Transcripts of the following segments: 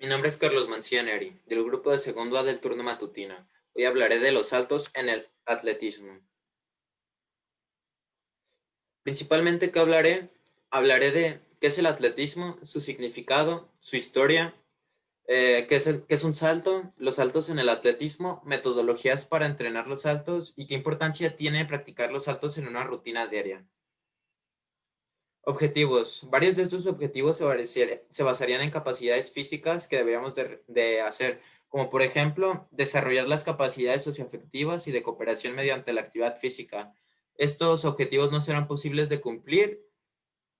Mi nombre es Carlos Mancianeri, del grupo de segundo A del turno matutino. Hoy hablaré de los saltos en el atletismo. Principalmente, ¿qué hablaré? Hablaré de qué es el atletismo, su significado, su historia, qué es un salto, los saltos en el atletismo, metodologías para entrenar los saltos y qué importancia tiene practicar los saltos en una rutina diaria. Objetivos. Varios de estos objetivos se basarían en capacidades físicas que deberíamos de hacer, como por ejemplo, desarrollar las capacidades socioafectivas y de cooperación mediante la actividad física. Estos objetivos no serán posibles de cumplir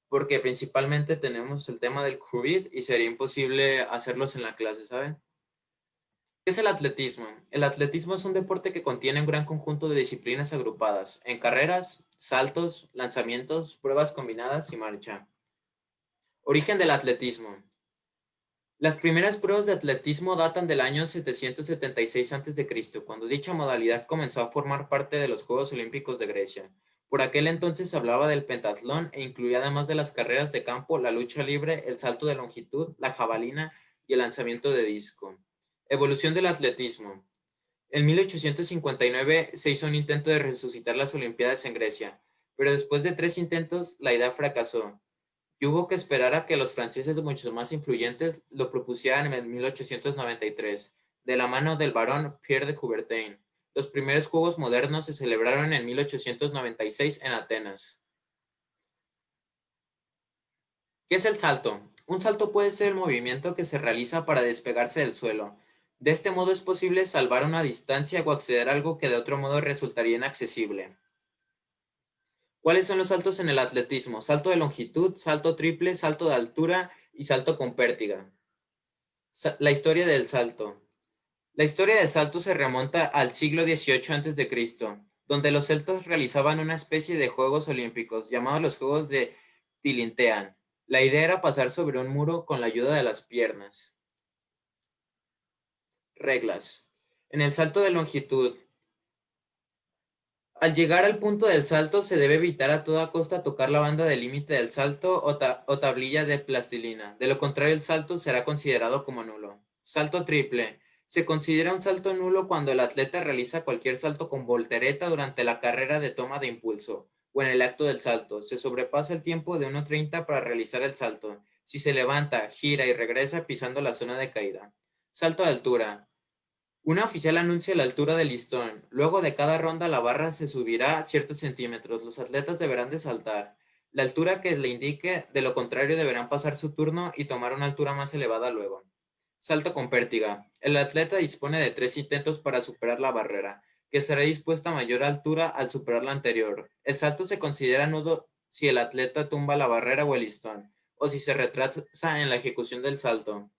porque principalmente tenemos el tema del COVID y sería imposible hacerlos en la clase, ¿saben? ¿Qué es el atletismo? El atletismo es un deporte que contiene un gran conjunto de disciplinas agrupadas en carreras, saltos, lanzamientos, pruebas combinadas y marcha. Origen del atletismo. Las primeras pruebas de atletismo datan del año 776 a.C., cuando dicha modalidad comenzó a formar parte de los Juegos Olímpicos de Grecia. Por aquel entonces se hablaba del pentatlón e incluía además de las carreras de campo, la lucha libre, el salto de longitud, la jabalina y el lanzamiento de disco. Evolución del atletismo. En 1859 se hizo un intento de resucitar las Olimpiadas en Grecia, pero después de 3 intentos la idea fracasó y hubo que esperar a que los franceses mucho más influyentes lo propusieran en 1893, de la mano del barón Pierre de Coubertin. Los primeros Juegos modernos se celebraron en 1896 en Atenas. ¿Qué es el salto? Un salto puede ser el movimiento que se realiza para despegarse del suelo. De este modo es posible salvar una distancia o acceder a algo que de otro modo resultaría inaccesible. ¿Cuáles son los saltos en el atletismo? Salto de longitud, salto triple, salto de altura y salto con pértiga. La historia del salto. La historia del salto se remonta al siglo XVIII a.C., donde los celtas realizaban una especie de Juegos Olímpicos, llamados los Juegos de Tilintean. La idea era pasar sobre un muro con la ayuda de las piernas. Reglas. En el salto de longitud, al llegar al punto del salto se debe evitar a toda costa tocar la banda del límite del salto o tablilla de plastilina. De lo contrario, el salto será considerado como nulo. Salto triple. Se considera un salto nulo cuando el atleta realiza cualquier salto con voltereta durante la carrera de toma de impulso o en el acto del salto. Se sobrepasa el tiempo de 1:30 para realizar el salto. Si se levanta, gira y regresa pisando la zona de caída. Salto de altura. Una oficial anuncia la altura del listón. Luego de cada ronda la barra se subirá ciertos centímetros. Los atletas deberán de saltar la altura que le indique, de lo contrario deberán pasar su turno y tomar una altura más elevada luego. Salto con pértiga. El atleta dispone de 3 intentos para superar la barrera, que será dispuesta a mayor altura al superar la anterior. El salto se considera nudo si el atleta tumba la barrera o el listón, o si se retrasa en la ejecución del salto.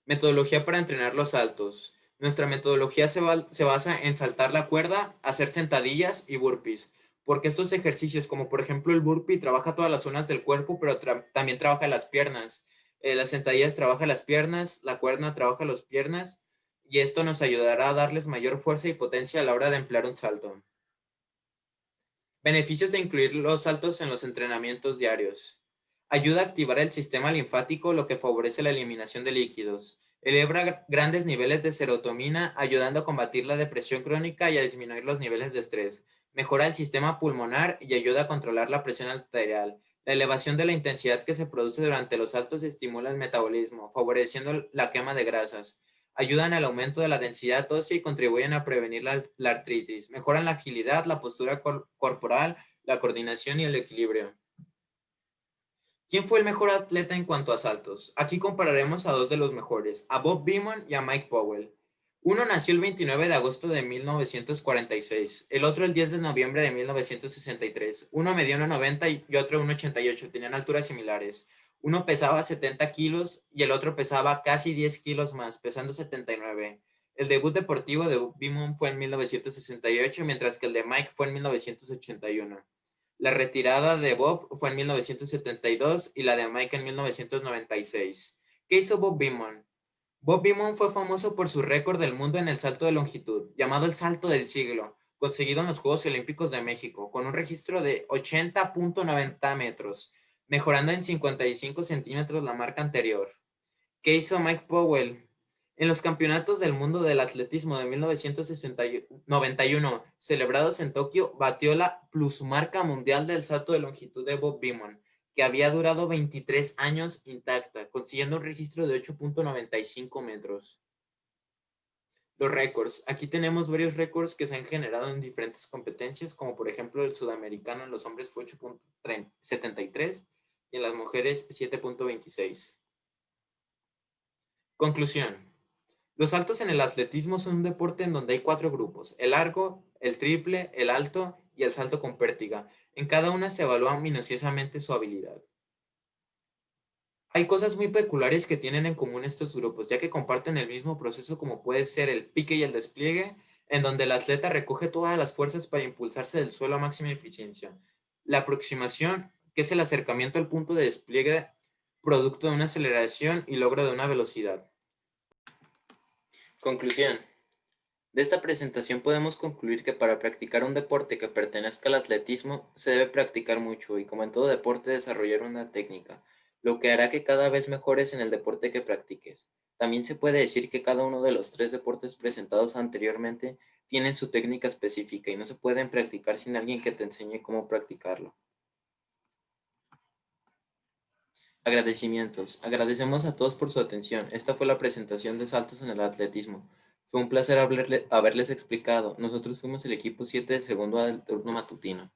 Metodología para entrenar los saltos. Nuestra metodología se basa en saltar la cuerda, hacer sentadillas y burpees, porque estos ejercicios, como por ejemplo el burpee, trabaja todas las zonas del cuerpo, pero también trabaja las piernas. Las sentadillas trabaja las piernas, la cuerda trabaja las piernas, y esto nos ayudará a darles mayor fuerza y potencia a la hora de emplear un salto. Beneficios de incluir los saltos en los entrenamientos diarios. Ayuda a activar el sistema linfático, lo que favorece la eliminación de líquidos. Eleva grandes niveles de serotonina, ayudando a combatir la depresión crónica y a disminuir los niveles de estrés. Mejora el sistema pulmonar y ayuda a controlar la presión arterial. La elevación de la intensidad que se produce durante los saltos estimula el metabolismo, favoreciendo la quema de grasas. Ayudan al aumento de la densidad ósea y contribuyen a prevenir la artritis. Mejoran la agilidad, la postura corporal, la coordinación y el equilibrio. ¿Quién fue el mejor atleta en cuanto a saltos? Aquí compararemos a dos de los mejores, a Bob Beamon y a Mike Powell. Uno nació el 29 de agosto de 1946, el otro el 10 de noviembre de 1963. Uno medía 1,90 y otro 1,88, tenían alturas similares. Uno pesaba 70 kilos y el otro pesaba casi 10 kilos más, pesando 79. El debut deportivo de Beamon fue en 1968, mientras que el de Mike fue en 1981. La retirada de Bob fue en 1972 y la de Mike en 1996. ¿Qué hizo Bob Beamon? Bob Beamon fue famoso por su récord del mundo en el salto de longitud, llamado el salto del siglo, conseguido en los Juegos Olímpicos de México, con un registro de 80.90 metros. mejorando en 55 centímetros la marca anterior. ¿Qué hizo Mike Powell? En los campeonatos del mundo del atletismo de 1991, celebrados en Tokio, batió la plusmarca mundial del salto de longitud de Bob Beamon, que había durado 23 años intacta, consiguiendo un registro de 8.95 metros. Los récords. Aquí tenemos varios récords que se han generado en diferentes competencias, como por ejemplo el sudamericano en los hombres fue 8.73 y en las mujeres 7.26. Conclusión. Los saltos en el atletismo son un deporte en donde hay 4 grupos: el largo, el triple, el alto y el salto con pértiga. En cada una se evalúa minuciosamente su habilidad. Hay cosas muy peculiares que tienen en común estos grupos, ya que comparten el mismo proceso, como puede ser el pique y el despliegue, en donde el atleta recoge todas las fuerzas para impulsarse del suelo a máxima eficiencia. La aproximación, que es el acercamiento al punto de despliegue producto de una aceleración y logro de una velocidad. Conclusión. De esta presentación podemos concluir que para practicar un deporte que pertenezca al atletismo se debe practicar mucho y, como en todo deporte, desarrollar una técnica, lo que hará que cada vez mejores en el deporte que practiques. También se puede decir que cada uno de los 3 deportes presentados anteriormente tienen su técnica específica y no se pueden practicar sin alguien que te enseñe cómo practicarlo. Agradecimientos. Agradecemos a todos por su atención. Esta fue la presentación de saltos en el atletismo. Fue un placer haberles explicado. Nosotros fuimos el equipo 7 de segundo del turno matutino.